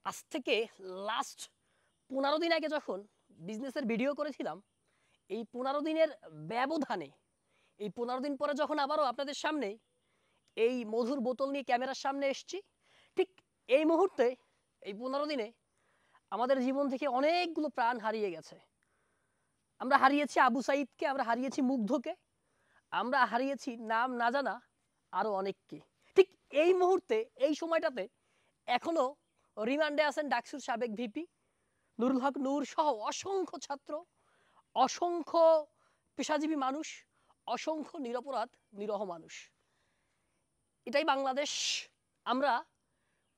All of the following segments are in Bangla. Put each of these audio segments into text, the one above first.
আজ থেকে লাস্ট 15 দিন আগে যখন বিজনেসের ভিডিও করেছিলাম, এই 15 দিনের ব্যবধানে এই 15 দিন পরে যখন আবারও আপনাদের সামনে এই মধুর বোতল নিয়ে ক্যামেরার সামনে এসেছি, ঠিক এই মুহূর্তে এই 15 দিনে আমাদের জীবন থেকে অনেকগুলো প্রাণ হারিয়ে গেছে। আমরা হারিয়েছি আবু সাঈদকে, আমরা হারিয়েছি মুগ্ধকে, আমরা হারিয়েছি নাম না জানা আরও অনেককে। ঠিক এই মুহূর্তে এই সময়টাতে এখনও রিমান্ডে আছেন ডাকসুর সাবেক ভিপি নুরুল হক নূর সহ অসংখ্য ছাত্র, অসংখ্য পেশাজীবী মানুষ, অসংখ্য নিরপরাধ নিরহ মানুষ। এটাই বাংলাদেশ। আমরা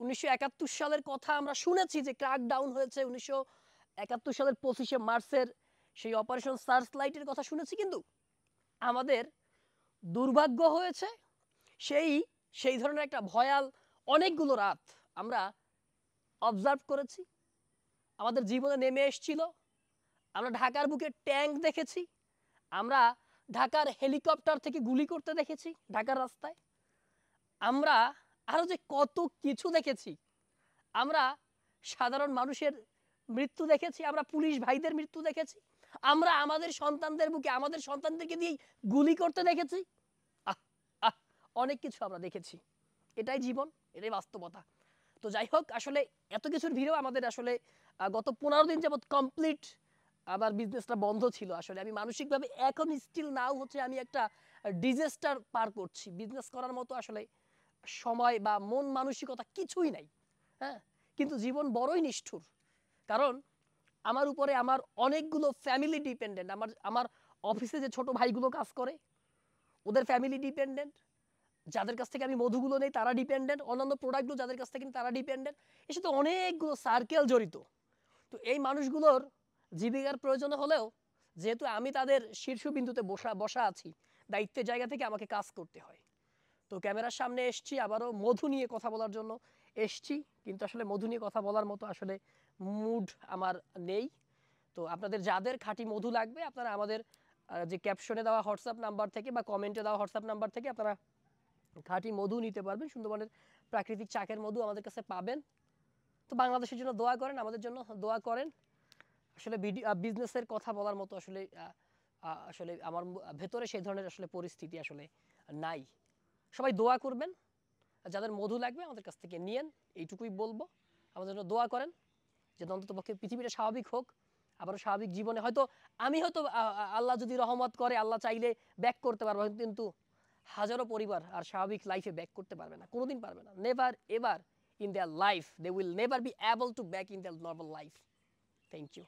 1971 সালের কথা আমরা শুনেছি যে ক্র্যাক ডাউন হয়েছে, 1971 সালের 25শে মার্চের সেই অপারেশন সার্চ লাইটের কথা শুনেছি, কিন্তু আমাদের দুর্ভাগ্য হয়েছে সেই ধরনের একটা ভয়াল অনেকগুলো রাত আমরা অবজার্ভ করেছি, আমাদের জীবনে নেমে এসেছিল। আমরা ঢাকার বুকে ট্যাঙ্ক দেখেছি, আমরা ঢাকার হেলিকপ্টার থেকে গুলি করতে দেখেছি ঢাকার রাস্তায়, আমরা আরও যে কত কিছু দেখেছি। আমরা সাধারণ মানুষের মৃত্যু দেখেছি, আমরা পুলিশ ভাইদের মৃত্যু দেখেছি, আমরা আমাদের সন্তানদের বুকে আমাদের সন্তানদেরকে দিয়েই গুলি করতে দেখেছি। আহ আহ অনেক কিছু আমরা দেখেছি। এটাই জীবন, এটাই বাস্তবতা। তো যাই হোক, আসলে এত কিছুর ভিড়েও আমাদের আসলে গত 15 দিন যাবৎ কমপ্লিট আমার বিজনেসটা বন্ধ ছিল। আসলে আমি মানসিকভাবে এখন স্টিল নাও হচ্ছে আমি একটা ডিজাস্টার পার করছি। বিজনেস করার মতো আসলে সময় বা মন মানসিকতা কিছুই নাই। হ্যাঁ, কিন্তু জীবন বড়ই নিষ্ঠুর। কারণ আমার উপরে আমার অনেকগুলো ফ্যামিলি ডিপেন্ডেন্ট। আমার আমার অফিসে যে ছোট ভাইগুলো কাজ করে ওদের ফ্যামিলি ডিপেন্ডেন্ট, যাদের কাছ থেকে আমি মধুগুলো নেই তারা ডিপেন্ডেন্ট, অন্যান্য প্রোডাক্টগুলো যাদের কাছ থেকে তারা ডিপেন্ডেন্ট, এর সাথে অনেকগুলো সার্কেল জড়িত। তো এই মানুষগুলোর জীবিকার প্রয়োজন হলেও যেহেতু আমি তাদের শীর্ষবিন্দুতে বসা আছি, দায়িত্বের জায়গা থেকে আমাকে কাজ করতে হয়। তো ক্যামেরার সামনে এসছি, আবারও মধু নিয়ে কথা বলার জন্য এসছি, কিন্তু আসলে মধু নিয়ে কথা বলার মতো আসলে মুড আমার নেই। তো আপনাদের যাদের খাঁটি মধু লাগবে আপনারা আমাদের যে ক্যাপশনে দেওয়া হোয়াটসঅ্যাপ নাম্বার থেকে বা কমেন্টে দেওয়া হোয়াটসঅ্যাপ নাম্বার থেকে আপনারা খাঁটি মধু নিতে পারবেন। সুন্দরবনের প্রাকৃতিক চাকের মধু আমাদের কাছে পাবেন। তো বাংলাদেশের জন্য দোয়া করেন, আমাদের জন্য দোয়া করেন। আসলে বিজনেসের কথা বলার মতো আসলে আসলে আমার ভেতরে সেই ধরনের আসলে পরিস্থিতি আসলে নাই। সবাই দোয়া করবেন, যাদের মধু লাগবে আমাদের কাছ থেকে নিয়েন, এইটুকুই বলবো। আমাদের জন্য দোয়া করেন যে অন্ততপক্ষে পৃথিবীটা স্বাভাবিক হোক, আবারও স্বাভাবিক জীবনে হয়তো আমি হয়তো আল্লাহ যদি রহমত করে, আল্লাহ চাইলে ব্যাক করতে পারবো, কিন্তু হাজারো পরিবার আর স্বাভাবিক লাইফে ব্যাক করতে পারবে না, কোনোদিন পারবে না। Never ever in their life they will never be able to back in their normal life. Thank you.